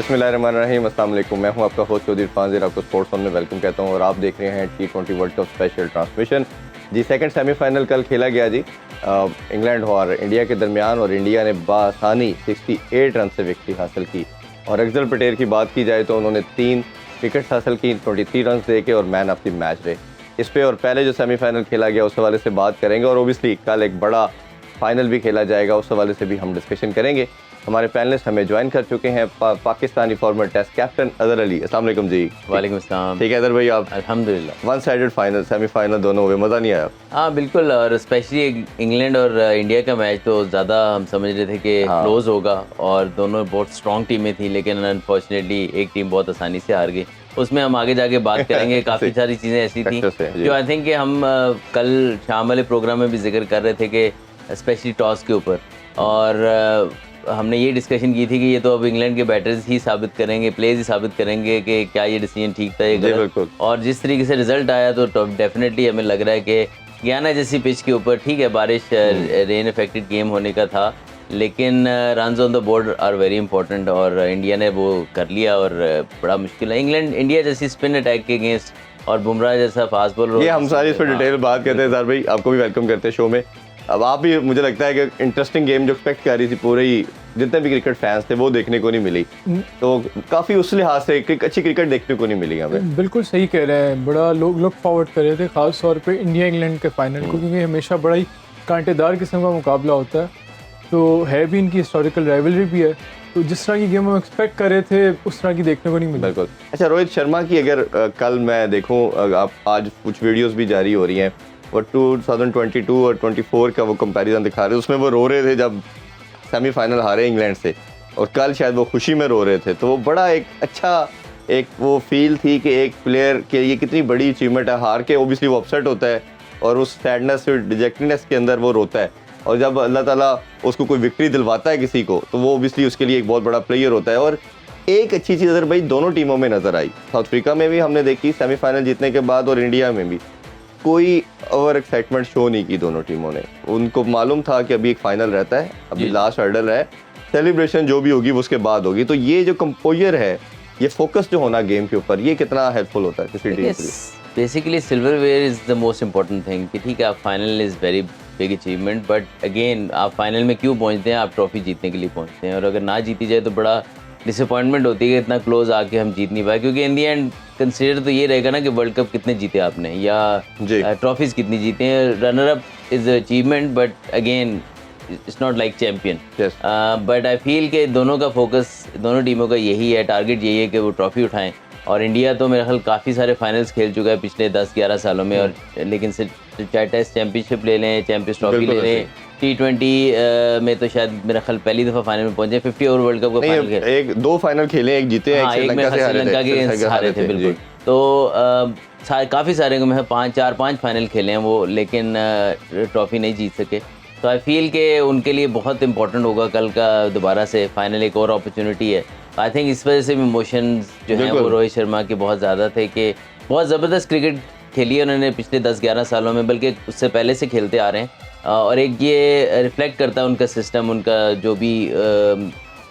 बिस्मिल्लाहिर्रहमानिर्रहीम, अस्सलाम वालेकुम। मैं हूं आपका होस्ट चौधरी फाजिल, आपको स्पोर्ट्स ऑन में वेलकम कहता हूं और आप देख रहे हैं T20 world cup special transmission. जी, सेकंड सेमीफाइनल कल खेला गया जी, इंग्लैंड और इंडिया के दरमियान, और इंडिया ने बासानी 68 रन से विक्ट्री हासिल की। और अफजल पटेल की बात की जाए तो उन्होंने 3 विकेट्स हासिल की 23 रन दे के और मैन ऑफ द मैच रहे। इस पे और पहले जो सेमीफाइनल खेला गया उस हवाले से बात करेंगे, और ओबियसली कल एक बड़ा फाइनल भी खेला जाएगा, उस हवाले से भी हम डिस्कशन करेंगे। हमारे पैनलिस्ट हमें ज्वाइन कर चुके हैं Pakistani former test captain Azhar Ali. अस्सलाम वालेकुम जी। वालेकुम अस्सलाम। ठीक है अदर भाई, आप अल्हम्दुलिल्लाह। वन साइडेड फाइनल सेमीफाइनल दोनों हुए, मज़ा नहीं आया? हाँ बिल्कुल, और स्पेशली इंग्लैंड और इंडिया का मैच तो ज़्यादा हम समझ रहे थे कि क्लोज होगा, और दोनों बहुत स्ट्रॉन्ग टीमें थी, लेकिन अनफॉर्चुनेटली एक टीम बहुत आसानी से हार गई। उसमें हम आगे जाके बात करेंगे। काफ़ी सारी चीज़ें ऐसी थी जो आई थिंक कि हम कल शाम वाले प्रोग्राम में भी जिक्र कर रहे थे कि स्पेशली टॉस के ऊपर, और हमने ये डिस्कशन की थी कि ये तो अब इंग्लैंड के बैटर्स ही साबित करेंगे, प्लेयर्स ही साबित करेंगे कि क्या ये डिसीजन ठीक था, ये गलत। और जिस तरीके से रिजल्ट आया तो डेफिनेटली हमें लग रहा है कि गयाना जैसी पिच के ऊपर, ठीक है बारिश रेन इफेक्टेड गेम होने का था, लेकिन runs on the board are very important, और इंडिया ने वो कर लिया। और बड़ा मुश्किल है इंग्लैंड इंडिया जैसी स्पिन अटैक के अगेंस्ट, और बुमराह जैसा फास्ट बॉलर। ये हम सारी इस पर डिटेल बात करते हैं। सर भाई, आपको भी वेलकम करते हैं शो में। अब आप भी, मुझे लगता है कि इंटरेस्टिंग गेम जो एक्सपेक्ट कर रही थी पूरे ही जितने भी क्रिकेट फैंस थे, वो देखने को नहीं मिली, तो काफ़ी उस लिहाज से अच्छी क्रिकेट देखने को नहीं मिली हमें। बिल्कुल सही कह रहे हैं, बड़ा लोग लुक फॉरवर्ड कर रहे थे ख़ास तौर पे इंडिया इंग्लैंड के फाइनल को, क्योंकि हमेशा बड़ा ही कांटेदार किस्म का मुकाबला होता है, तो है भी, इनकी हिस्टोरिकल राइवलरी भी है, तो जिस तरह की गेम हम एक्सपेक्ट कर रहे थे उस तरह की देखने को नहीं मिली। बिल्कुल। अच्छा, रोहित शर्मा की अगर कल मैं देखूँ, आप आज कुछ वीडियोज़ भी जारी हो रही हैं, वो 2022 और 24 का वो कंपैरिजन दिखा रहे थे, उसमें वो रो रहे थे जब सेमीफाइनल हारे इंग्लैंड से, और कल शायद वो खुशी में रो रहे थे, तो वो बड़ा एक अच्छा एक वो फील थी कि एक प्लेयर के लिए कितनी बड़ी अचीवमेंट है। हार के ओबियसली वो अपसेट होता है, और उस सैडनेस और डिजेक्टेडनेस के अंदर वो रोता है, और जब अल्लाह ताला उसको कोई विक्ट्री दिलवाता है किसी को, तो वो ओबियसली उसके लिए एक बहुत बड़ा प्लेयर होता है। और एक अच्छी चीज़ अगर भाई दोनों टीमों में नज़र आई, साउथ अफ्रीका में भी हमने देखी सेमीफाइनल जीतने के बाद, और इंडिया में भी कोई ओवर एक्साइटमेंट शो नहीं की दोनों टीमों ने। उनको मालूम था कि अभी एक फाइनल रहता है, अभी लास्ट हर्डल है, सेलिब्रेशन जो भी होगी वो उसके बाद होगी। तो ये जो कंपोजर है, ये फोकस जो होना गेम के ऊपर, ये कितना हेल्पफुल होता है किसी टीम के लिए? Basically silverware is the most important thing, कि ठीक है आप final is very big achievement, but again आप फाइनल में क्यों पहुंचते हैं? आप ट्रॉफी जीतने के लिए पहुंचते हैं, और अगर ना जीती जाए तो बड़ा डिसअपॉइंटमेंट होती है कि इतना क्लोज आके हम जीत नहीं पाए, क्योंकि इन दी एंड कंसिडर तो ये रहेगा ना कि वर्ल्ड कप कितने जीते आपने, या ट्रॉफीज़ कितनी जीते हैं। Runner up is achievement, but again it's not like champion. But I feel कि दोनों का फोकस, दोनों टीमों का यही है, टारगेट यही है कि वो ट्रॉफी उठाएं। और इंडिया तो मेरे ख्याल काफ़ी सारे फाइनल्स खेल चुका है पिछले 10-11 सालों में, और लेकिन चाहे टेस्ट चैम्पियनशिप ले लें, चैम्पियंस ट्रॉफी ले लें, T20 में तो शायद मेरा ख्याल पहली दफा फाइनल में पहुंचे। 50 ओवर वर्ल्ड कप का फाइनल खेले, एक दो फाइनल खेले, एक जीते, हाँ, एक में श्रीलंका के हारे थे बिल्कुल। तो काफ़ी सारे में 5 फाइनल खेले हैं वो, लेकिन ट्रॉफी नहीं जीत सके। तो आई फील कि उनके लिए बहुत इंपॉर्टेंट होगा कल का दोबारा से फाइनल, एक और अपॉर्चुनिटी है। आई थिंक इस वजह से भी इमोशंस जो हैं वो रोहित शर्मा के बहुत ज़्यादा थे, कि बहुत ज़बरदस्त क्रिकेट खेली है उन्होंने पिछले 10-11 सालों में, बल्कि उससे पहले से खेलते आ रहे हैं। और एक ये रिफ्लेक्ट करता है उनका सिस्टम, उनका जो भी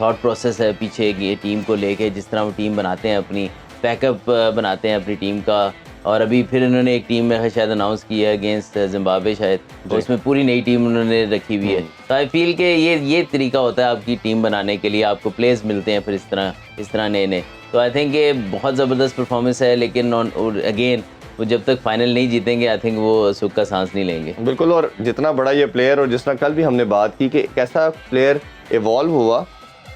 थॉट प्रोसेस है पीछे ये टीम को लेके, जिस तरह वो टीम बनाते हैं, अपनी बैकअप बनाते हैं अपनी टीम का। और अभी फिर उन्होंने एक टीम में शायद अनाउंस की है अगेंस्ट जिम्बाब्वे शायद, और उसमें पूरी नई टीम उन्होंने रखी हुई है। तो आई फील कि ये तरीका होता है आपकी टीम बनाने के लिए, आपको प्लेयर्स मिलते हैं फिर इस तरह नए। तो आई थिंक ये बहुत ज़बरदस्त परफॉर्मेंस है, लेकिन अगेन वो जब तक फाइनल नहीं जीतेंगे आई थिंक वो सुख का सांस नहीं लेंगे। बिल्कुल। और जितना बड़ा ये प्लेयर, और जिस तरह कल भी हमने बात की कि कैसा प्लेयर इवॉल्व हुआ,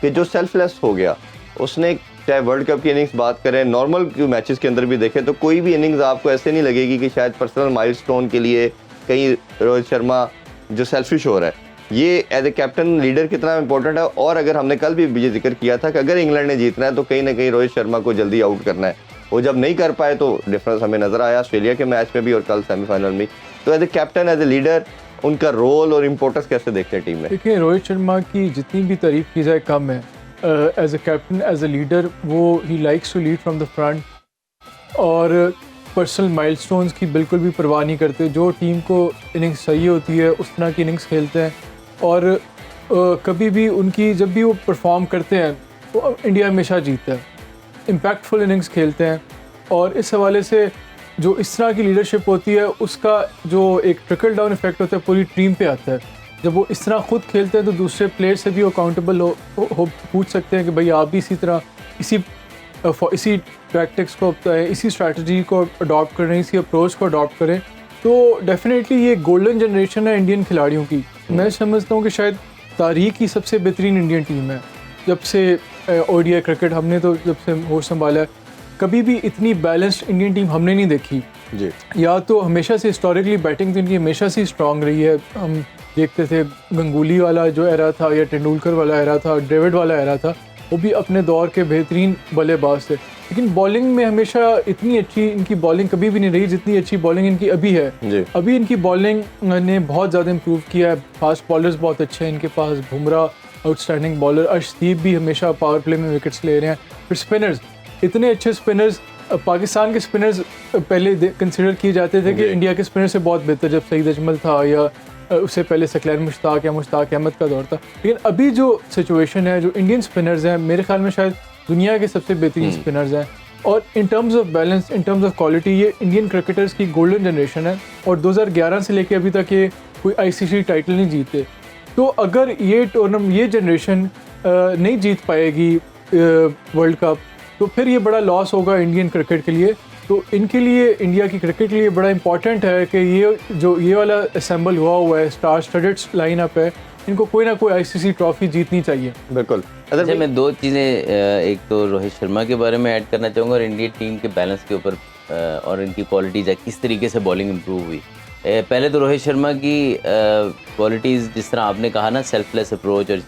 कि जो सेल्फलेस हो गया, उसने चाहे वर्ल्ड कप की इनिंग्स बात करें, नॉर्मल मैचेस के अंदर भी देखें, तो कोई भी इनिंग्स आपको ऐसे नहीं लगेगी कि शायद पर्सनल माइलस्टोन के लिए कहीं रोहित शर्मा जो सेल्फिश हो रहा है। ये एज ए कैप्टन लीडर कितना इंपॉर्टेंट है। और अगर हमने कल भी ये जिक्र किया था कि अगर इंग्लैंड ने जीतना है तो कहीं ना कहीं रोहित शर्मा को जल्दी आउट करना है, वो जब नहीं कर पाए तो डिफरेंस हमें नज़र आया ऑस्ट्रेलिया के मैच में भी और कल सेमीफाइनल में। तो as a captain, as a leader, उनका रोल और इम्पोर्टेंस कैसे देखते हैं टीम में? देखिए, रोहित शर्मा की जितनी भी तारीफ़ की जाए कम है। As a captain, as a leader, वो ही likes to lead from the front, और पर्सनल माइलस्टोन्स की बिल्कुल भी परवाह नहीं करते। जो टीम को इनिंग्स सही होती है उस तरह की इनिंग्स खेलते हैं, और कभी भी उनकी जब भी वो परफॉर्म करते हैं वो इंडिया हमेशा जीतता है, इम्पैक्टफुल इनिंग्स खेलते हैं। और इस हवाले से जो इस तरह की लीडरशिप होती है उसका जो एक ट्रिकल डाउन इफेक्ट होता है पूरी टीम पे आता है। जब वो इस तरह खुद खेलते हैं तो दूसरे प्लेयर से भी वो अकाउंटेबल हो पूछ सकते हैं कि भाई आप भी इसी तरह इसी टैक्टिक्स को, इसी स्ट्रैटेजी को अडॉप्ट करें, इसी अप्रोच को अडॉप्ट करें। तो डेफिनेटली ये गोल्डन जनरेशन है इंडियन खिलाड़ियों की। मैं समझता हूँ कि शायद तारीख की सबसे बेहतरीन इंडियन टीम है। जब से ओडीआई क्रिकेट हमने तो जब से होश संभाला है, कभी भी इतनी बैलेंस्ड इंडियन टीम हमने नहीं देखी जी। या तो हमेशा से हिस्टोरिकली बैटिंग तो इनकी हमेशा से स्ट्रांग रही है। हम देखते थे गंगूली वाला जो एरा था या तेंदुलकर वाला एरा था, ड्रेविड वाला एरा था, वो भी अपने दौर के बेहतरीन बल्लेबाज थे। लेकिन बॉलिंग में हमेशा इतनी अच्छी इनकी बॉलिंग कभी भी नहीं रही जितनी अच्छी बॉलिंग इनकी अभी है जी। अभी इनकी बॉलिंग ने बहुत ज़्यादा इम्प्रूव किया है। फास्ट बॉलर्स बहुत अच्छे हैं इनके पास, बुमराह आउटस्टैंडिंग बॉलर, अर्शदीप भी हमेशा पावर प्ले में विकेट्स ले रहे हैं। फिर स्पिनर्स, इतने अच्छे स्पिनर्स पाकिस्तान के स्पिनर्स पहले कंसिडर किए जाते थे कि इंडिया के स्पिनर से बहुत बेहतर, जब सईद अजमल था या उससे पहले सकलैन मुश्ताक या मुश्ताक अहमद का दौर था। लेकिन अभी जो सिचुएशन है, जो इंडियन स्पिनर्स हैं, मेरे ख्याल में शायद दुनिया के सबसे बेहतरीन स्पिनर्स हैं। और in terms of balance, in terms of quality, ये इंडियन क्रिकेटर्स की गोल्डन जनरेशन है। और 2011 से लेके अभी तक ये कोई आईसीसी टाइटल नहीं जीते। तो अगर ये टूर्नामेंट, ये जनरेशन नहीं जीत पाएगी वर्ल्ड कप, तो फिर ये बड़ा लॉस होगा इंडियन क्रिकेट के लिए। तो इनके लिए, इंडिया की क्रिकेट के लिए बड़ा इंपॉर्टेंट है कि ये वाला असेंबल हुआ है, स्टार स्टडेड लाइनअप है, इनको कोई ना कोई आईसीसी ट्रॉफी जीतनी चाहिए। बिल्कुल। अच्छा, मैं दो चीज़ें, एक तो रोहित शर्मा के बारे में ऐड करना चाहूँगा और इंडियन टीम के बैलेंस के ऊपर और इनकी क्वालिटीज़ है, किस तरीके से बॉलिंग इम्प्रूव हुई। पहले तो रोहित शर्मा की क्वालिटीज़, जिस तरह आपने कहा ना, सेल्फलेस अप्रोच, और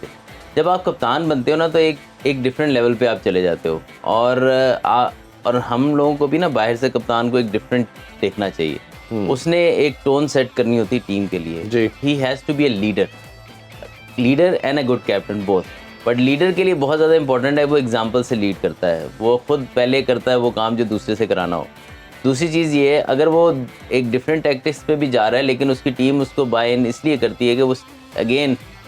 जब आप कप्तान बनते हो ना तो एक डिफरेंट लेवल पे आप चले जाते हो। और हम लोगों को भी ना बाहर से कप्तान को एक डिफरेंट देखना चाहिए। उसने एक टोन सेट करनी होती टीम के लिए। He has to be a leader and a good captain both. But leader के लिए बहुत ज़्यादा इंपॉर्टेंट है वो एग्जाम्पल से लीड करता है, वो खुद पहले करता है वो काम जो दूसरे से कराना हो। दूसरी चीज़ ये है, अगर वो एक डिफरेंट टैक्टिक्स पे भी जा रहा है लेकिन उसकी टीम उसको बाय इन इसलिए करती है कि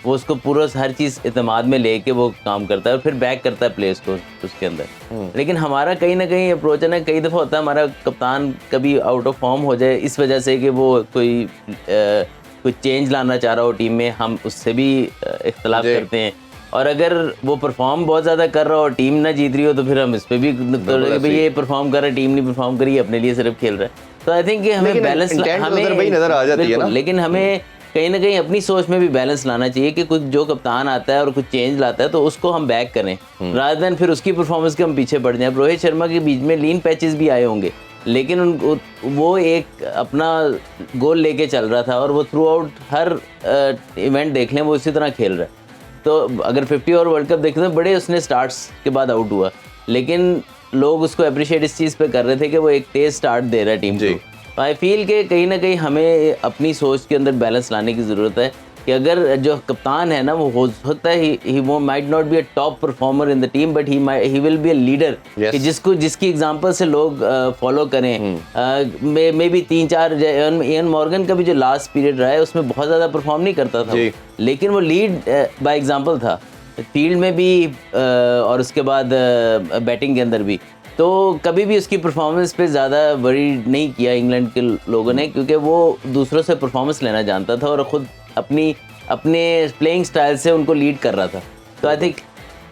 वो उसको पूरा हर चीज़ इत्मीनान में लेके वो काम करता है और फिर बैक करता है प्लेयर्स को उसके अंदर। लेकिन हमारा कहीं ना कहीं अप्रोच है ना, कई दफ़ा होता है हमारा कप्तान कभी आउट ऑफ फॉर्म हो जाए इस वजह से कि वो कोई चेंज लाना चाह रहा हो टीम में, हम उससे भी इख्तलाफ करते हैं। और अगर वो परफॉर्म बहुत ज़्यादा कर रहा हो, टीम ना जीत रही हो, तो फिर हम इस पर भी भाई ये परफॉर्म कर रहा है, टीम नहीं परफॉर्म करी, अपने लिए सिर्फ खेल रहा है। तो आई थिंक कि हमें बैलेंस, हमें नजर आ जाती है ना, लेकिन हमें कहीं ना कहीं अपनी सोच में भी बैलेंस लाना चाहिए कि कुछ जो कप्तान आता है और कुछ चेंज लाता है तो उसको हम बैक करें, रादर देन फिर उसकी परफॉर्मेंस के हम पीछे बढ़ जाएं। रोहित शर्मा के बीच में लीन पैचेस भी आए होंगे, लेकिन वो एक अपना गोल लेके चल रहा था और वो थ्रू आउट हर इवेंट देख लें वो इसी तरह खेल रहा है। तो अगर 50 ओवर वर्ल्ड कप देखें तो बड़े उसने स्टार्ट्स के बाद आउट हुआ, लेकिन लोग उसको अप्रिशिएट इस चीज़ पे कर रहे थे कि वो एक तेज़ स्टार्ट दे रहा है टीम को। तो आई फील कि कहीं ना कहीं हमें अपनी सोच के अंदर बैलेंस लाने की ज़रूरत है कि अगर जो कप्तान है ना वो हो सकता है वो might not be a top performer in the team, but he will be a leader कि जिसकी एग्जांपल से लोग फॉलो करें। मे बी 3-4 इयन मॉर्गन का भी जो लास्ट पीरियड रहा है उसमें बहुत ज़्यादा परफॉर्म नहीं करता था, लेकिन वो लीड बाय एग्जांपल था फील्ड में भी और उसके बाद बैटिंग के अंदर भी। तो कभी भी उसकी परफॉर्मेंस पे ज़्यादा वरी नहीं किया इंग्लैंड के लोगों ने, क्योंकि वो दूसरों से परफॉर्मेंस लेना जानता था और ख़ुद अपने प्लेइंग स्टाइल से उनको लीड कर रहा था। तो आई थिंक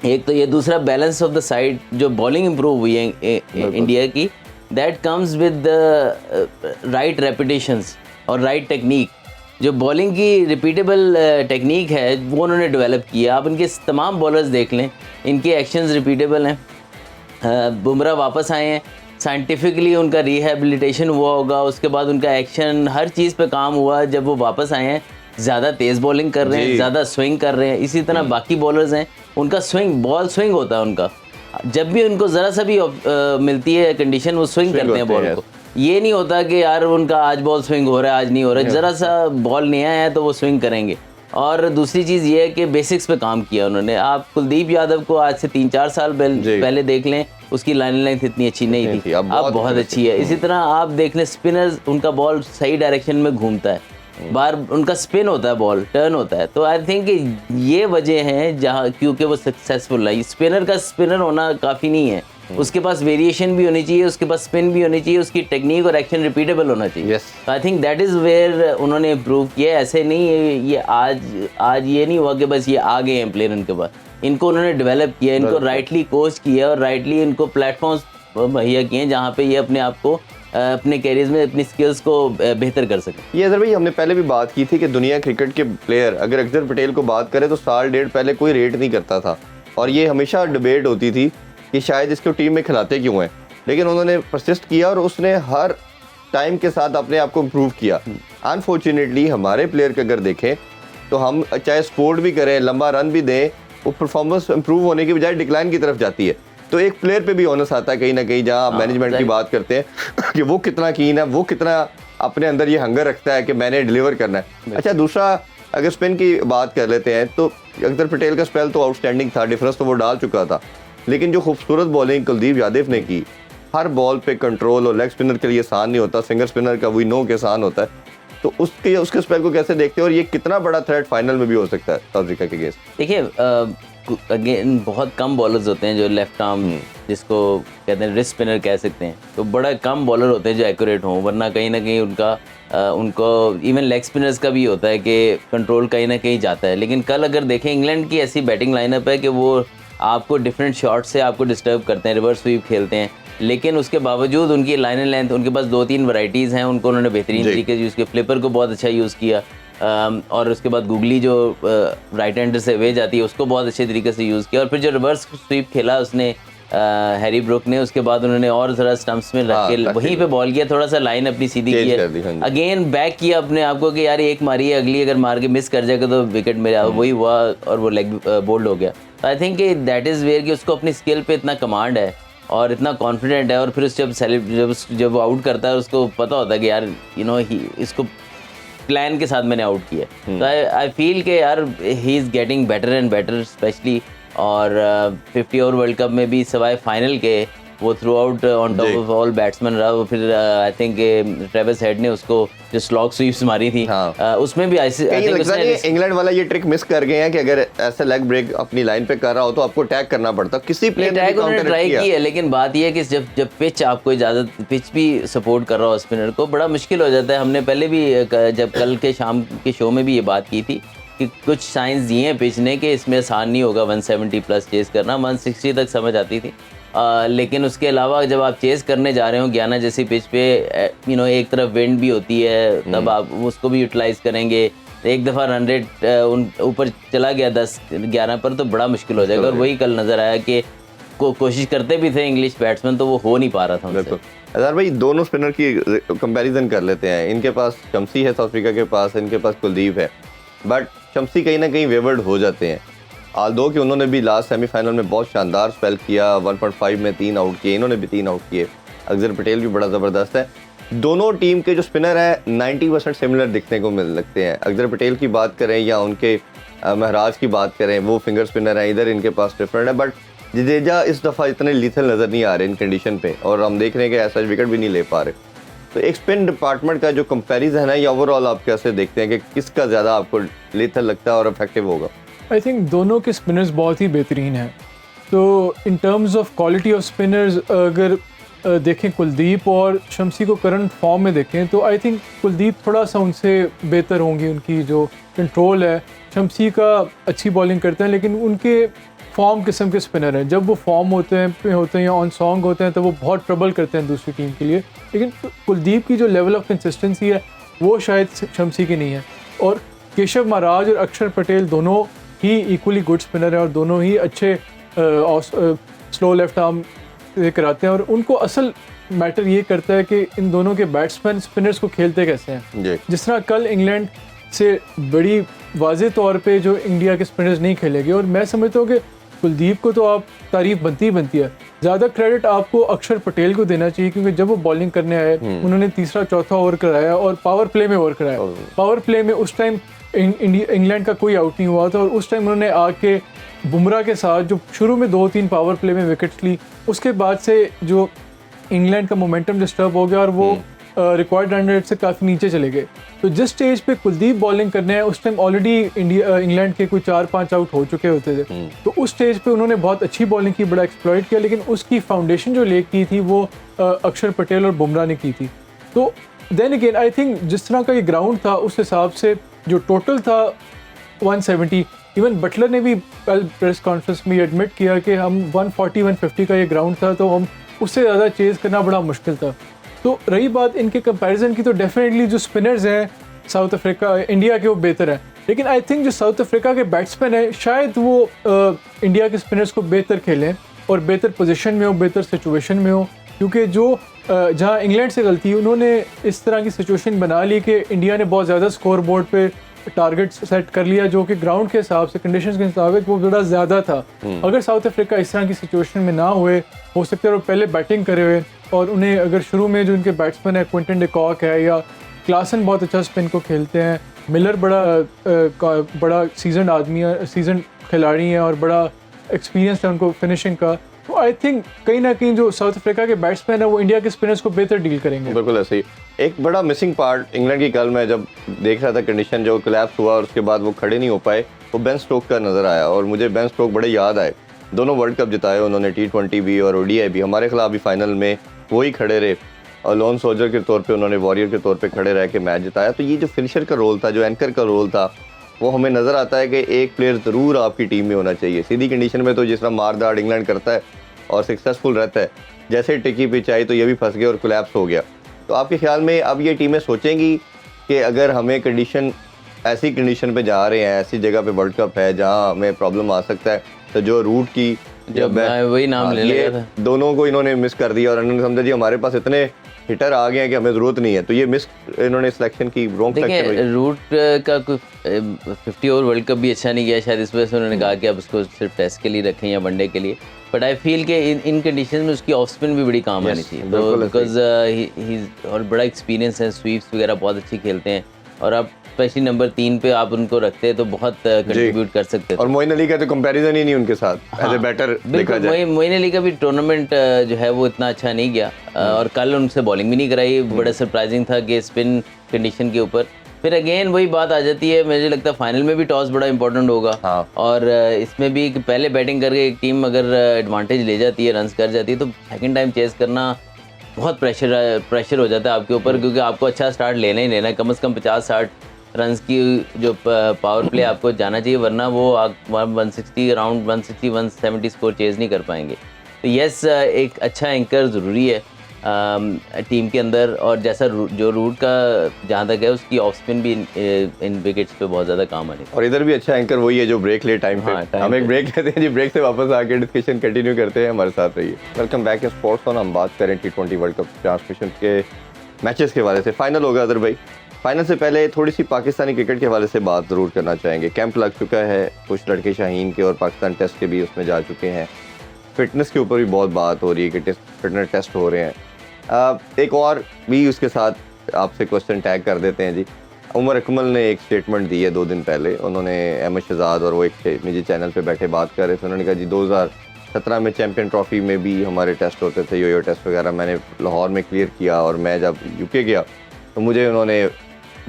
एक तो ये, दूसरा बैलेंस ऑफ द साइड, जो बॉलिंग इम्प्रूव हुई है इंडिया की, that comes with the right repetitions और राइट टेक्निक। जो बॉलिंग की रिपीटेबल टेक्निक है वो उन्होंने डेवलप किया। आप इनके तमाम बॉलर्स देख लें, इनके एक्शंस रिपीटेबल हैं। बुमराह वापस आए हैं, साइंटिफिकली उनका रिहेबिलिटेशन हुआ होगा, उसके बाद उनका एक्शन हर चीज़ पे काम हुआ। जब वो वापस आए हैं ज़्यादा तेज़ बॉलिंग कर रहे हैं, ज़्यादा स्विंग कर रहे हैं। इसी तरह बाकी बॉलर्स हैं, उनका बॉल स्विंग होता है उनका, जब भी उनको ज़रा सा भी मिलती है कंडीशन वो स्विंग करते हैं बॉल को। ये नहीं होता कि यार उनका आज बॉल स्विंग हो रहा है आज नहीं हो रहा है, ज़रा सा बॉल नहीं आया है तो वो स्विंग करेंगे। और दूसरी चीज़ ये है कि बेसिक्स पे काम किया उन्होंने। आप कुलदीप यादव को आज से 3-4 साल पहले देख लें, उसकी लाइन लेंथ इतनी अच्छी नहीं थी, अब बहुत अच्छी है। इसी तरह आप देख लें स्पिनर्स, उनका बॉल सही डायरेक्शन में घूमता है, बार उनका स्पिन होता है, बॉल टर्न होता है। तो आई थिंक ये वजह है जहाँ क्योंकि वो सक्सेसफुल है। स्पिनर का स्पिनर होना काफ़ी नहीं है, उसके पास वेरिएशन भी होनी चाहिए, उसके पास स्पिन भी होनी चाहिए, उसकी टेक्निक और एक्शन रिपीटेबल होना चाहिए। I think that is where उन्होंने इम्प्रूव किया। ऐसे नहीं ये आज ये नहीं हुआ कि बस ये आ गए हैं प्लेयर इनके पास, इनको उन्होंने डेवलप किया, इनको राइटली कोच किया और राइटली इनको प्लेटफॉर्म्स मुहैया किए हैं जहाँ पे ये अपने आप को अपने कैरियर में अपनी स्किल्स को बेहतर कर सकें। ये अजहर भाई हमने पहले भी बात की थी कि दुनिया क्रिकेट के प्लेयर अगर अक्षर पटेल को बात करें तो साल डेढ़ पहले कोई रेट नहीं करता था और ये हमेशा डिबेट होती थी कि शायद इसको टीम में खिलाते क्यों हैं, लेकिन उन्होंने परसिस्ट किया और उसने हर टाइम के साथ अपने आप को इम्प्रूव किया। अनफॉर्चुनेटली हमारे प्लेयर के अगर देखें तो हम चाहे स्पोर्ट भी करें, लंबा रन भी दें, वो परफॉर्मेंस इम्प्रूव होने की बजाय डिक्लाइन की तरफ जाती है। तो एक प्लेयर पे भी ऑनस आता है कहीं ना कहीं, जहाँ आप मैनेजमेंट की बात करते हैं कि वो कितना कीन है, वो कितना अपने अंदर ये हंगर रखता है कि मैंने डिलीवर करना है। अच्छा, दूसरा अगर स्पिन की बात कर लेते हैं तो अक्षर पटेल का स्पेल तो आउटस्टैंडिंग था, डिफरेंस तो वो डाल चुका था, लेकिन जो खूबसूरत बॉलिंग कुलदीप यादव ने की, हर बॉल पे कंट्रोल, और लेग स्पिनर के लिए आसान नहीं होता, सिंगर स्पिनर का वी नो के आसान होता है। तो उसके स्पेल को कैसे देखते हो और ये कितना बड़ा थ्रेट फाइनल में भी हो सकता है साउथ अफ्रीका के अगेंस्ट? देखिए अगेन बहुत कम बॉलर्स होते हैं जो लेफ्ट आर्म जिसको कहते हैं रिस्ट स्पिनर कह सकते हैं, तो बड़ा कम बॉलर होते हैं जो एक्यूरेट हों, वरना कहीं ना कहीं उनको इवन लेग स्पिनर्स का भी होता है कि कंट्रोल कहीं ना कहीं जाता है। लेकिन कल अगर देखें इंग्लैंड की ऐसी बैटिंग लाइनअप है कि वो आपको डिफरेंट शॉट से आपको डिस्टर्ब करते हैं, रिवर्स स्वीप खेलते हैं, लेकिन उसके बावजूद उनकी लाइन एंड लेंथ, उनके पास 2-3 वैरायटीज़ हैं, उनको उन्होंने बेहतरीन तरीके से यूज़ किया। फ्लिपर को बहुत अच्छा यूज़ किया और उसके बाद गुगली जो राइट हैंडर से वे जाती है उसको बहुत अच्छे तरीके से यूज़ किया। और फिर जो रिवर्स स्वीप खेला उसने हैरी ब्रुक ने, उसके बाद उन्होंने और ज़रा स्टंप्स में रख के वहीं पे बॉल किया, थोड़ा सा लाइन अपनी सीधी की है, अगेन बैक किया अपने आप को कि यार एक मारी है, अगली अगर मार के मिस कर जाएगा तो विकेट मेरा, वही हुआ और वो लेग बोल्ड हो गया। तो I think that is where कि उसको अपनी स्किल पे इतना कमांड है और इतना कॉन्फिडेंट है, और फिर जब वो आउट करता है उसको पता होता है कि यार इसको प्लान के साथ मैंने आउट किया। तो आई फील के यार he is getting better and better, specially और 50 ओवर वर्ल्ड कप में भी सवाए फाइनल के वो through out on top of all batsman रहा। वो फिर आई थिंक ट्रेविस हेड ने उसको जो स्लॉग स्वीप्स मारी थी उसमें भी इंग्लैंड वाला ये ट्रिक मिस कर गए हैं कि अगर ऐसे लेग ब्रेक अपनी लाइन पे कर रहा हो तो आपको टैग करना पड़ता, किसी प्लेयर ने उन्होंने ट्राई की है, लेकिन बात ये है कि जब पिच आपको इजाजत, पिच भी सपोर्ट कर रहा हो स्पिनर को, बड़ा मुश्किल हो जाता है। हमने पहले भी जब कल के शाम के शो में भी ये बात की थी कि कुछ साइंस दिए हैं पिच ने कि इसमें आसान नहीं होगा 170 प्लस चेस करना, 160 तक समझ आती थी। लेकिन उसके अलावा जब आप चेस करने जा रहे हो गयाना जैसी पिच पे, एक तरफ विंड भी होती है, तब आप उसको भी यूटिलाइज करेंगे। एक दफ़ा रन रेट ऊपर चला गया 10-11 पर तो बड़ा मुश्किल हो जाएगा। और वही कल नज़र आया कि कोशिश करते भी थे इंग्लिश बैट्समैन, तो वो हो नहीं पा रहा था उनसे। अजहर भाई दोनों स्पिनर की कंपैरिजन कर लेते हैं। इनके पास शम्सी है साउथ अफ्रीका के पास, इनके पास कुलदीप है, बट शम्सी कहीं ना कहीं वेवर्ड हो जाते हैं। आल्दो कि उन्होंने भी लास्ट सेमीफाइनल में बहुत शानदार स्पेल किया, 1.5 में 3 आउट किए, इन्होंने भी 3 आउट किए। अक्षर पटेल भी बड़ा ज़बरदस्त है। दोनों टीम के जो स्पिनर हैं 90% सिमिलर दिखने को मिल लगते हैं। अक्षर पटेल की बात करें या उनके महराज की बात करें, वो फिंगर स्पिनर हैं, इधर इनके पास डिफरेंट है। बट जडेजा इस दफ़ा इतने लीथल नज़र नहीं आ रहे इन कंडीशन पे, और हम देख रहे हैं कि ऐसा विकेट भी नहीं ले पा रहे। तो एक स्पिन डिपार्टमेंट का जो कंपैरिजन है या ओवरऑल आप कैसे देखते हैं कि किसका ज़्यादा आपको लीथल लगता है और इफेक्टिव होगा? आई थिंक दोनों के स्पिनर्स बहुत ही बेहतरीन हैं। तो in terms of quality off spinners अगर देखें कुलदीप और शम्सी को करंट फॉर्म में देखें तो आई थिंक कुलदीप थोड़ा सा उनसे बेहतर होंगी, उनकी जो कंट्रोल है। शम्सी का अच्छी बॉलिंग करते हैं, लेकिन उनके फॉर्म किस्म के स्पिनर हैं। जब वो फॉर्म होते हैं या ऑन सॉन्ग होते हैं तो वो बहुत ट्रबल करते हैं दूसरी टीम के लिए। लेकिन कुलदीप की जो लेवल ऑफ कंसिस्टेंसी है वो शायद शम्सी की नहीं है। और केशव महाराज और अक्षर पटेल दोनों ही इक्वली गुड स्पिनर है और दोनों ही अच्छे स्लो लेफ्ट आर्म कराते हैं। और उनको असल मैटर ये करता है कि इन दोनों के बैट्समैन स्पिनर्स को खेलते कैसे हैं। जिस तरह कल इंग्लैंड से बड़ी वाज़ेह तौर पे जो इंडिया के स्पिनर्स नहीं खेलेंगे, और मैं समझता हूँ कि कुलदीप को तो आप तारीफ बनती है। ज़्यादा क्रेडिट आपको अक्षर पटेल को देना चाहिए, क्योंकि जब वो बॉलिंग करने आए उन्होंने तीसरा चौथा ओवर कराया और पावर प्ले में ओवर कराया। पावर प्ले में उस टाइम इंग्लैंड का कोई आउट नहीं हुआ था, और उस टाइम उन्होंने आके बुमराह के साथ जो शुरू में 2-3 पावर प्ले में विकेट्स ली, उसके बाद से जो इंग्लैंड का मोमेंटम डिस्टर्ब हो गया और वो रिकॉर्ड रन रेट से काफ़ी नीचे चले गए। तो जिस स्टेज पे कुलदीप बॉलिंग करने हैं उस टाइम ऑलरेडी इंग्लैंड के कोई 4-5 आउट हो चुके होते थे। तो उस स्टेज पे उन्होंने बहुत अच्छी बॉलिंग की, बड़ा एक्सप्लॉइट किया, लेकिन उसकी फाउंडेशन जो ले की थी वो अक्षर पटेल और बुमराह ने की थी। तो देन अगेन आई थिंक जिस तरह का ये ग्राउंड था उस हिसाब से जो टोटल था 170, इवन बटलर ने भी कल प्रेस कॉन्फ्रेंस में एडमिट किया कि हम 140-150 का ये ग्राउंड था, तो हम उससे ज़्यादा चेज़ करना बड़ा मुश्किल था। तो रही बात इनके कंपैरिजन की, तो डेफिनेटली जो स्पिनर्स हैं साउथ अफ्रीका इंडिया के वो बेहतर हैं, लेकिन आई थिंक जो साउथ अफ्रीका के बैट्समैन हैं शायद वो इंडिया के स्पिनर्स को बेहतर खेलें और बेहतर पोजीशन में हो, बेहतर सिचुएशन में हो, क्योंकि जो जहाँ इंग्लैंड से गलती उन्होंने इस तरह की सिचुएशन बना ली कि इंडिया ने बहुत ज़्यादा स्कोर बोर्ड पे टारगेट सेट कर लिया जो कि ग्राउंड के हिसाब से, कंडीशंस के हिसाब से वो बड़ा ज़्यादा था। अगर साउथ अफ्रीका इस तरह की सिचुएशन में ना हुए, हो सकता है वो पहले बैटिंग करे हुए और उन्हें अगर शुरू में जो उनके बैट्समैन है क्विंटन डी कॉक है या क्लासन बहुत अच्छा स्पिन को खेलते हैं, मिलर बड़ा सीजन आदमी है, सीजन खिलाड़ी हैं और बड़ा एक्सपीरियंस है उनको फिनिशिंग का, तो आई थिंक कहीं ना कहीं जो साउथ अफ्रीका के बैट्समैन है वो इंडिया के स्पिनर्स को बेहतर डील करेंगे। बिल्कुल ऐसे ही। एक बड़ा मिसिंग पार्ट इंग्लैंड की कल मैं जब देख रहा था, कंडीशन जो कोलैप्स हुआ और उसके बाद वो खड़े नहीं हो पाए, वो बेन स्टोक का नज़र आया और मुझे बेन स्टोक बड़े याद आए। दोनों वर्ल्ड कप जिताए उन्होंने, T20 भी और ODI भी। हमारे खिलाफ भी फाइनल में वही खड़े रहे और लोन सोल्जर के तौर पे उन्होंने, वॉरियर के तौर पे खड़े रह के मैच जिताया। तो ये जो फिनिशर का रोल था, जो एंकर का रोल था, वो हमें नज़र आता है कि एक प्लेयर ज़रूर आपकी टीम में होना चाहिए। सीधी कंडीशन में तो जिस तरह मार दाड़ इंग्लैंड करता है और सक्सेसफुल रहता है, जैसे टिकी पिच आई तो ये भी फंस गया और कोलैप्स हो गया। तो आपके ख्याल में अब ये टीमें सोचेंगी कि अगर हमें कंडीशन, ऐसी कंडीशन पे जा रहे हैं, ऐसी जगह पे वर्ल्ड कप है जहां हमें प्रॉब्लम आ सकता है, तो जो रूट की जब मैं वही नाम ले लिया था, दोनों को इन्होंने मिस कर दिया और इन्होंने समझा जी हमारे पास इतने हिटर आ गए हैं कि हमें ज़रूरत नहीं है, तो ये मिस इन्होंने सिलेक्शन की, रॉन्ग सिलेक्शन। रूट का कोई 50 ओवर वर्ल्ड कप भी अच्छा नहीं गया शायद, इस वजह से उन्होंने कहा कि अब उसको सिर्फ टेस्ट के लिए रखें या वनडे के लिए। बट आई फील कि इन कंडीशन में उसकी ऑफ स्पिन भी बड़ी काम आनी चाहिए, तो बिकॉज ही और बड़ा एक्सपीरियंस है, स्वीप्स वगैरह बहुत अच्छी खेलते हैं और आप स्पेशली नंबर 3 पे आप उनको रखते हैं तो बहुत कंट्रीब्यूट कर सकते हैं। और मोइन अली का तो कंपैरिजन ही नहीं उनके साथ, एज ए बैटर देखा जाए। मोइन अली का भी टूर्नामेंट जो है वो इतना अच्छा नहीं गया और कल उनसे बॉलिंग भी नहीं कराई, बड़ा सरप्राइजिंग था कि स्पिन कंडीशन के ऊपर। फिर अगेन वही बात आ जाती है, मुझे लगता है फाइनल में भी टॉस बड़ा इंपॉर्टेंट होगा। हाँ। और इसमें भी पहले बैटिंग करके एक टीम अगर एडवांटेज ले जाती है, रन्स कर जाती है, तो सेकंड टाइम चेस करना बहुत प्रेशर हो जाता है आपके ऊपर, क्योंकि आपको अच्छा स्टार्ट लेना ही लेना है, कम से कम 50-60 रन्स की जो पावर प्ले आपको जाना चाहिए, वरना वो 160 अराउंड 160-170 स्कोर चेज़ नहीं कर पाएंगे। तो यस, एक अच्छा एंकर ज़रूरी है टीम के अंदर, और जैसा जो रूट का जहाँ तक है उसकी ऑफ स्पिन भी इन विकेट्स पे बहुत ज़्यादा काम आने। और इधर भी अच्छा एंकर वही है जो ब्रेक ले टाइम पे। हाँ, हम एक ब्रेक लेते हैं जी, ब्रेक से वापस आके डिस्कशन कंटिन्यू करते हैं, हमारे साथ रहिए। Welcome back in sports on. हम बात करें T20 वर्ल्ड कप ट्रांसमिशन के मैचेस के हवाले से। फाइनल होगा अदर भाई, फाइनल से पहले थोड़ी सी पाकिस्तानी क्रिकेट के हवाले से बात ज़रूर करना चाहेंगे। कैंप लग चुका है, कुछ लड़के शाहीन के और पाकिस्तान टेस्ट के भी उसमें जा चुके हैं। फिटनेस के ऊपर भी बहुत बात हो रही है कि फिटनेस टेस्ट हो रहे हैं। एक और भी उसके साथ आपसे क्वेश्चन टैग कर देते हैं जी। उमर अकमल ने एक स्टेटमेंट दी है 2 दिन पहले, उन्होंने अहमद शहजाद और वो एक निजी चैनल पे बैठे बात कर रहे थे। उन्होंने कहा जी 2017 में चैम्पियन ट्रॉफी में भी हमारे टेस्ट होते थे, यो टेस्ट वगैरह, मैंने लाहौर में क्लियर किया और मैं जब UK गया तो मुझे उन्होंने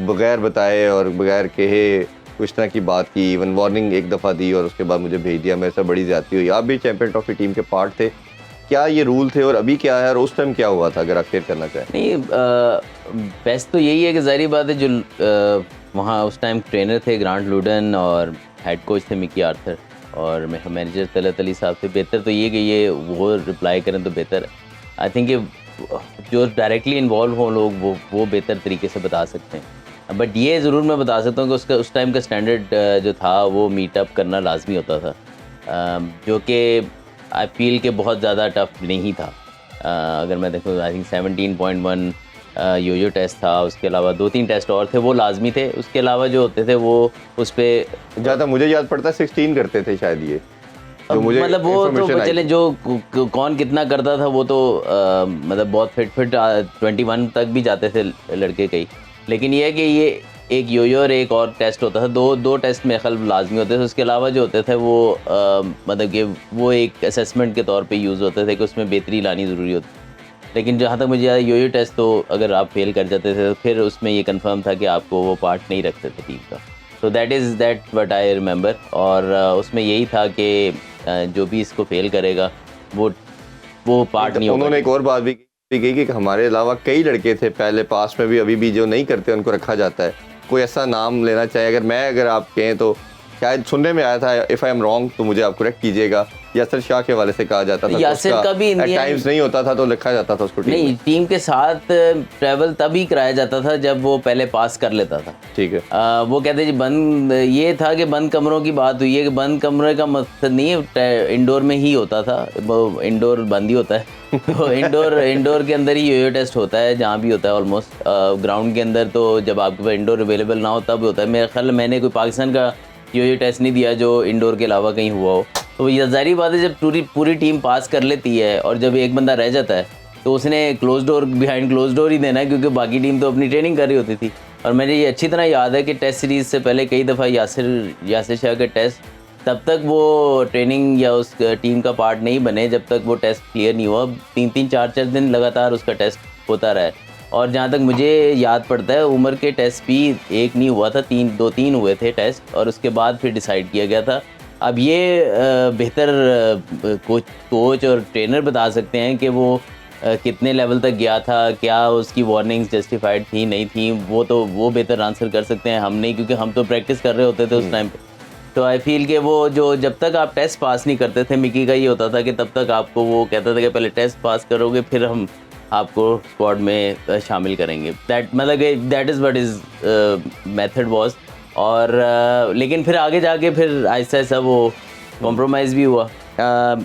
बगैर बताए और बगैर कहे कुछ तरह की बात की, इवन वार्निंग एक दफ़ा दी और उसके बाद मुझे भेज दिया। मेरे से बड़ी ज़्यादती हुई। आप भी चैम्पियन ट्रॉफी टीम के पार्ट थे, क्या ये रूल थे और अभी क्या है और उस टाइम क्या हुआ था, अगर आप शेयर करना चाहें? नहीं, बेस्ट तो यही है कि ज़ाहिर बात है जो वहाँ उस टाइम ट्रेनर थे ग्रांट लूडन और हेड कोच थे मिकी आर्थर और मैनेजर तलत अली साहब थे। बेहतर तो ये कि ये वो रिप्लाई करें तो बेहतर है। आई थिंक जो डायरेक्टली इन्वॉल्व हों लोग वो बेहतर तरीके से बता सकते हैं। बट ये ज़रूर मैं बता सकता हूँ कि उस टाइम का स्टैंडर्ड जो था वो मीटअप करना लाजमी होता था, जो कि आई फील के बहुत ज़्यादा टफ नहीं था। अगर मैं देखूँ, आई थिंक 17.1 यो टेस्ट था, उसके अलावा 2-3 टेस्ट और थे वो लाजमी थे। उसके अलावा जो होते थे वो उस पर ज़्यादा मुझे याद पड़ता है 16 करते थे शायद ये, तो मुझे मतलब वो तो चले जो कौन कितना करता था वो तो मतलब बहुत फिट 21 तक भी जाते थे लड़के कई। लेकिन ये है कि ये एक योयो और एक और टेस्ट होता था, दो टेस्ट मेरे ख्याल लाजमी होते थे। उसके अलावा जो होते थे वो मतलब कि वो एक असेसमेंट के तौर पे यूज़ होते थे कि उसमें बेहतरी लानी ज़रूरी होती। लेकिन जहाँ तक मुझे याद है यो टेस्ट तो अगर आप फेल कर जाते थे तो फिर उसमें ये कंफर्म था कि आपको वो पार्ट नहीं रखते थे टीम का। तो दैट व्हाट आई रिमेंबर। और उसमें यही था कि जो भी इसको फेल करेगा वो पार्ट नहीं होगा। उन्होंने एक और बात भी कही कि हमारे अलावा कई लड़के थे पहले पास्ट में भी, अभी भी जो नहीं करते उनको रखा जाता है। कोई ऐसा नाम लेना चाहे अगर आप कहें तो शायद सुनने में आया था, इफ आई एम रॉन्ग तो मुझे आप करेक्ट कीजिएगा, यासिर शाह के हवाले से कहा जाता था। यासिर का भी एट टाइम्स नहीं होता था तो लिखा जाता था उसको नहीं, टीम के साथ ट्रैवल तभी कराया जाता था जब वो पहले पास कर लेता था। ठीक है। वो कहते जी बंद, ये था कि बंद कमरों की बात हुई है कि बंद कमरे का मकसद नहीं है, इंडोर में ही होता था, वो इंडोर बंद ही होता है तो इंडोर के अंदर ही यो टेस्ट होता है जहाँ भी होता है ऑलमोस्ट। ग्राउंड के अंदर तो जब आपके पास इंडोर अवेलेबल ना हो तब होता है। मेरे ख्याल मैंने कोई पाकिस्तान का यो टेस्ट नहीं दिया जो इंडोर के अलावा कहीं हुआ हो। तो ये ज़ाहिर बात है जब पूरी टीम पास कर लेती है और जब एक बंदा रह जाता है तो उसने बिहाइंड क्लोज डोर ही देना है, क्योंकि बाकी टीम तो अपनी ट्रेनिंग कर रही होती थी। और मुझे ये अच्छी तरह याद है कि टेस्ट सीरीज़ से पहले कई दफ़ा यासिर शाह के टेस्ट तब तक वो ट्रेनिंग या उस टीम का पार्ट नहीं बने जब तक वो टेस्ट क्लियर नहीं हुआ। 3-3 4-4 दिन लगातार उसका टेस्ट होता रहा है। और जहाँ तक मुझे याद पड़ता है उमर के टेस्ट भी एक नहीं हुआ था, 2-3 हुए थे टेस्ट, और उसके बाद फिर डिसाइड किया गया था। अब ये बेहतर कोच और ट्रेनर बता सकते हैं कि वो कितने लेवल तक गया था, क्या उसकी वार्निंग्स जस्टिफाइड थी नहीं थी, वो बेहतर आंसर कर सकते हैं, हम नहीं, क्योंकि हम तो प्रैक्टिस कर रहे होते थे उस टाइम पे। तो आई फील कि वो जो जब तक आप टेस्ट पास नहीं करते थे, मिकी का ये होता था कि तब तक आपको वो कहता था कि पहले टेस्ट पास करोगे फिर हम आपको स्क्वाड में शामिल करेंगे। That is what is method was. और लेकिन फिर आगे जाके फिर आहिस्ता आहिस्ता वो कॉम्प्रोमाइज़ भी हुआ।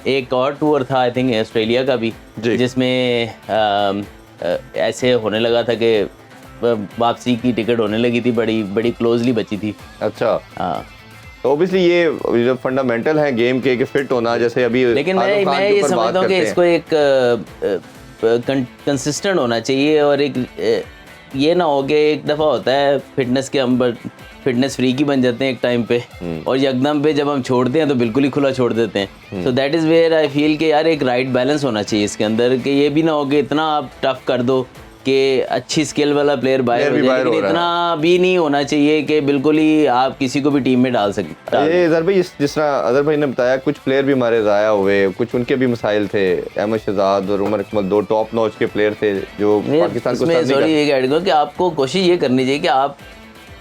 एक और टूर था आई थिंक ऑस्ट्रेलिया का भी, जिसमें ऐसे होने लगा था कि वापसी की टिकट होने लगी थी, बड़ी क्लोजली बची थी। अच्छा। हाँ, तो ऑब्वियसली ये जो फंडामेंटल है गेम के कि फिट होना, जैसे अभी लेकिन मैं ये समझता हूँ कि इसको एक कंसिस्टेंट होना चाहिए और एक ये ना हो कि एक दफ़ा होता है फिटनेस के हम फिटनेस फ्री की बन जाते हैं एक टाइम पे, और यकदम पे जब हम छोड़ते हैं तो बिल्कुल ही खुला छोड़ देते हैं। So that is where I feel कि यार एक राइट बैलेंस होना चाहिए इसके अंदर, कि ये भी ना हो कि इतना आप टफ कर दो कि अच्छी स्किल वाला प्लेयर बाहर हो जाए, लेकिन इतना भी नहीं होना चाहिए कि बिल्कुल ही आप किसी को भी टीम में डाल सकते। ये अजहर भाई, जिस तरह अजहर भाई ने बताया, कुछ प्लेयर भी हमारे ज़ाया हुए, कुछ उनके भी मसाइल थे। अहमद शहजाद और उमर अकमल 2 टॉप नॉच के प्लेयर थे जो पाकिस्तान को कि आपको कोशिश ये करनी चाहिए कि आप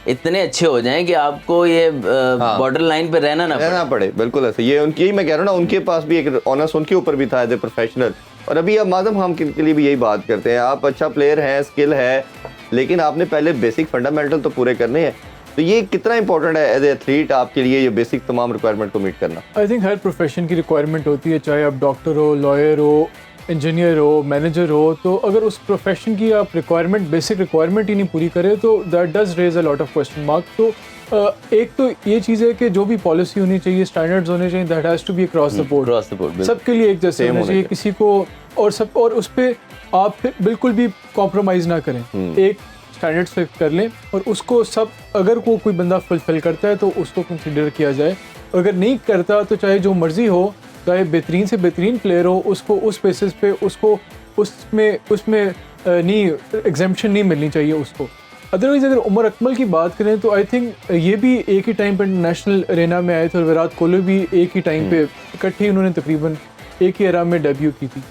इतने अच्छे हो जाएं कि आपको ये बॉर्डर लाइन पे रहना पड़े। बिल्कुल ऐसे, ये उनकी ही मैं कह रहा हूँ ना, उनके पास भी एक ऑनर्स उनके ऊपर भी था एज ए प्रोफेशनल। और अभी अब माजम हम के लिए भी यही बात करते हैं, आप अच्छा प्लेयर हैं, स्किल है, लेकिन आपने पहले बेसिक फंडामेंटल तो पूरे करने हैं। तो ये कितना इंपॉर्टेंट है एज ए एथलीट आपके लिए, ये बेसिक तमाम रिक्वायरमेंट को मीट करना? आई थिंक हर प्रोफेशन की रिक्वायरमेंट होती है, चाहे आप डॉक्टर हो, लॉयर हो, इंजीनियर हो, मैनेजर हो। तो अगर उस प्रोफेशन की आप बेसिक रिक्वायरमेंट ही नहीं पूरी करें तो that does raise a lot of question mark. तो एक तो ये चीज़ है कि जो भी पॉलिसी होनी चाहिए, स्टैंडर्ड्स होने चाहिए, that has to be across the board, सबके लिए एक जैसे होना चाहिए, किसी को और उस पर आप बिल्कुल भी कॉम्प्रोमाइज़ ना करें, एक स्टैंडर्ड्स पे कर लें और उसको अगर कोई बंदा फुलफिल करता है तो उसको कंसिडर किया जाए, अगर नहीं करता तो चाहे जो मर्जी हो, चाहे बेहतरीन से बेहतरीन प्लेयर हो, उसको उस बेसिस पे उसको उसमें नहीं एग्जेम्पशन नहीं मिलनी चाहिए उसको। अदरवाइज़ अगर उमर अकमल की बात करें तो आई थिंक ये भी एक ही टाइम पर इंटरनेशनल अरेना में आए थे और विराट कोहली भी एक ही टाइम पे इकट्ठे उन्होंने तकरीबन एक ही एरा में डेब्यू की थी।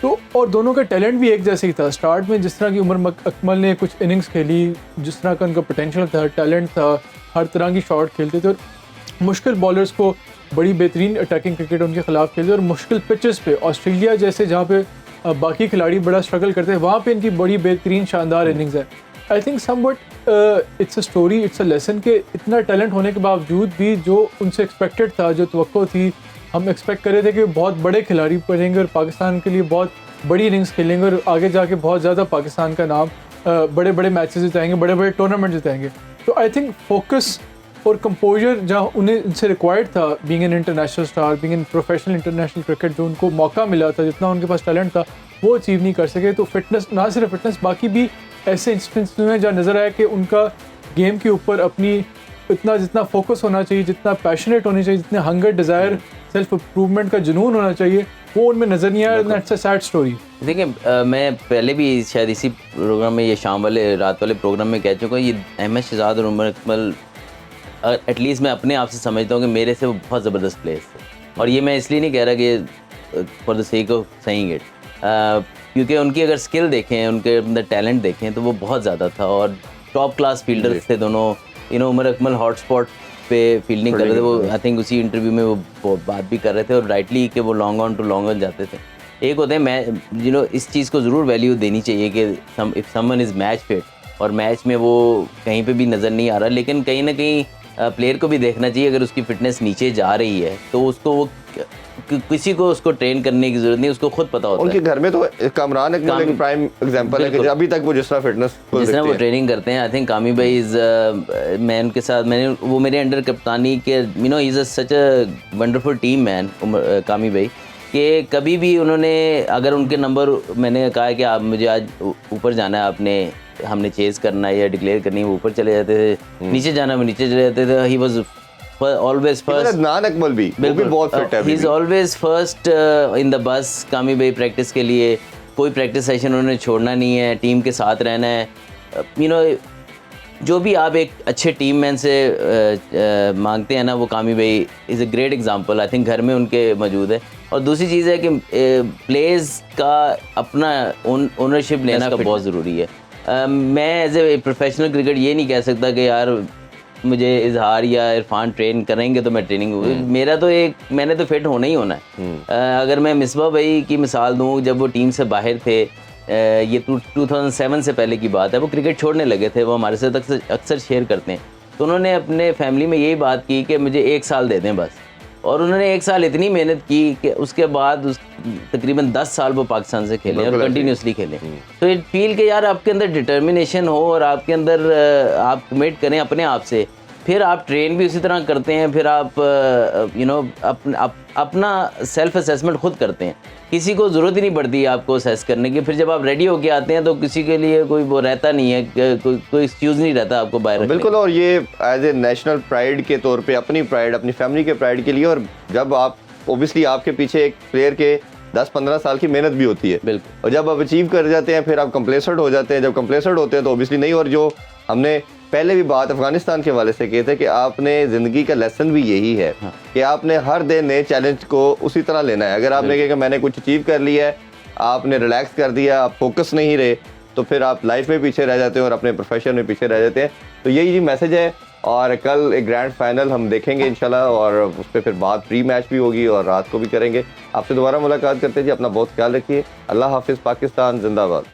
तो और दोनों का टैलेंट भी एक जैसे ही था। स्टार्ट में जिस तरह की उमर अकमल ने कुछ इनिंग्स खेली, जिस तरह का उनका पोटेंशियल था, टैलेंट था, हर तरह की शॉट खेलते थे और मुश्किल बॉलर्स को बड़ी बेहतरीन अटैकिंग क्रिकेट उनके खिलाफ खेलते और मुश्किल पिचेस पे, ऑस्ट्रेलिया जैसे जहाँ पे बाकी खिलाड़ी बड़ा स्ट्रगल करते हैं, वहाँ पे इनकी बड़ी बेहतरीन शानदार इनिंग्स है। I think somewhat it's a story, it's a lesson कि इतना टैलेंट होने के बावजूद भी जो उनसे एक्सपेक्टेड था, जो तवक्को थी, हम एक्सपेक्ट कर रहे थे कि बहुत बड़े खिलाड़ी बनेंगे और पाकिस्तान के लिए बहुत बड़ी इनिंग्स खेलेंगे और आगे जाके बहुत ज़्यादा पाकिस्तान का नाम बड़े बड़े मैचेस जिताएंगे, बड़े बड़े टूर्नामेंट जिताएंगे। तो आई थिंक फोकस और कंपोजर जहाँ उन्हें इनसे रिक्वायर्ड था, being an international star, being an professional international cricket, जो उनको मौका मिला था, जितना उनके पास टैलेंट था वो अचीव नहीं कर सके। तो फिटनेस, ना सिर्फ फिटनेस, बाकी भी ऐसे इंस्टेंस में जहाँ नज़र आया कि उनका गेम के ऊपर अपनी जितना फोकस होना चाहिए, जितना पैशनेट होना चाहिए, जितने हंगर, डिज़ायर, सेल्फ इम्प्रूवमेंट का जुनून होना चाहिए, वो उनमें नज़र नहीं आया। That's a sad story. देखिए मैं पहले भी शायद इसी प्रोग्राम में, ये शाम वाले रात वाले प्रोग्राम में कह चुका हूँ, ये अहमद शहजाद और उमर अकमल एटलीस्ट मैं अपने आप से समझता हूँ कि मेरे से वो बहुत ज़बरदस्त प्लेयर्स थे। और ये मैं इसलिए नहीं कह रहा कि for the sake of saying it, क्योंकि उनकी अगर स्किल देखें, उनके अंदर टैलेंट देखें तो वो बहुत ज़्यादा था और टॉप क्लास फील्डर्स थे दोनों। उमर अकमल हॉट स्पॉट पे फील्डिंग कर रहे थे, वो आई थिंक उसी इंटरव्यू में वो बात भी कर रहे थे और राइटली कि वो long on to long on जाते थे। एक होते हैं मैं इस चीज़ को ज़रूर वैल्यू देनी चाहिए कि if someone is match fit, और मैच में वो कहीं पे भी नज़र नहीं आ रहा, लेकिन कहीं ना कहीं प्लेयर को भी देखना चाहिए अगर उसकी फिटनेस नीचे जा रही है तो उसको वो किसी को उसको ट्रेन करने की जरूरत नहीं, उसको खुद पता होता है। उनके घर में तो कामरान अकमल एक प्राइम एग्जांपल है कि अभी तक वो जिस तरह फिटनेस जिस तरह वो ट्रेनिंग करते हैं, आई थिंक कामी भाई इज़ मैं उनके साथ वो मेरे अंडर कप्तानी के he is such a wonderful team man कामी भाई, कि कभी भी उन्होंने अगर उनके नंबर, मैंने कहा कि आप मुझे आज ऊपर जाना है, हमने चेज़ करना है या डिक्लेयर करनी है, वो ऊपर चले जाते थे, नीचे जाना है वो नीचे चले जाते थे। He was always first. Adnan Akmal भी वो भी बहुत फिट है, he is always first in the bus. कामी भाई प्रैक्टिस के लिए कोई प्रैक्टिस सेशन उन्होंने छोड़ना नहीं है, टीम के साथ रहना है। जो भी आप एक अच्छे टीम मैन से मांगते हैं ना, वो कामी भाई is a great example I think घर में उनके मौजूद है। और दूसरी चीज़ है कि प्लेयर्स का अपना ओनरशिप लेना का बहुत ज़रूरी है। मैं एज ए प्रोफेशनल क्रिकेट ये नहीं कह सकता कि यार मुझे इजहार या इरफान ट्रेन करेंगे तो मैं ट्रेनिंग मेरा तो मैंने तो फिट होना ही होना है। अगर मैं मिसबा भाई की मिसाल दूँ, जब वो टीम से बाहर थे, ये 2007 से पहले की बात है, वो क्रिकेट छोड़ने लगे थे, वो हमारे साथ अक्सर शेयर करते हैं, तो उन्होंने अपने फैमिली में यही बात की कि मुझे 1 साल दे दें बस। और उन्होंने 1 साल इतनी मेहनत की कि उसके बाद तकरीबन 10 साल वो पाकिस्तान से खेले और कंटिन्यूसली खेले। तो इट फील कि यार आपके अंदर डिटर्मिनेशन हो और आपके अंदर आप कमिट करें अपने आप से, फिर आप ट्रेन भी उसी तरह करते हैं, फिर आप अपना सेल्फ असेसमेंट खुद करते हैं, किसी को ज़रूरत ही नहीं पड़ती है आपको असेस करने की। फिर जब आप रेडी होके आते हैं तो किसी के लिए कोई वो रहता नहीं है, कोई एक्सक्यूज़ नहीं रहता आपको बाहर। बिल्कुल, और ये एज ए नेशनल प्राइड के तौर पे अपनी प्राइड, अपनी फैमिली के प्राइड के लिए, और जब आप ओबियसली आपके पीछे एक प्लेयर के 10-15 साल की मेहनत भी होती है, बिल्कुल, और जब आप अचीव कर जाते हैं फिर आप कंप्लेसेंट हो जाते हैं। जब कंप्लेसेंट होते हैं तो ओबियसली नहीं, और जो हमने पहले भी बात अफगानिस्तान के हवाले से की थे कि आपने ज़िंदगी का लेसन भी यही है कि आपने हर दिन नए चैलेंज को उसी तरह लेना है। अगर आपने कहा कि मैंने कुछ अचीव कर लिया है, आपने रिलैक्स कर दिया, आप फोकस नहीं रहे, तो फिर आप लाइफ में पीछे रह जाते हैं और अपने प्रोफेशन में पीछे रह जाते हैं। तो यही जी मैसेज है। और कल एक ग्रैंड फाइनल हम देखेंगे इंशाल्लाह, और उस पर फिर बाद प्री मैच भी होगी और रात को भी करेंगे। आपसे दोबारा मुलाकात करते हैं जी, अपना बहुत ख्याल रखिए। अल्लाह हाफिज़, पाकिस्तान जिंदाबाद।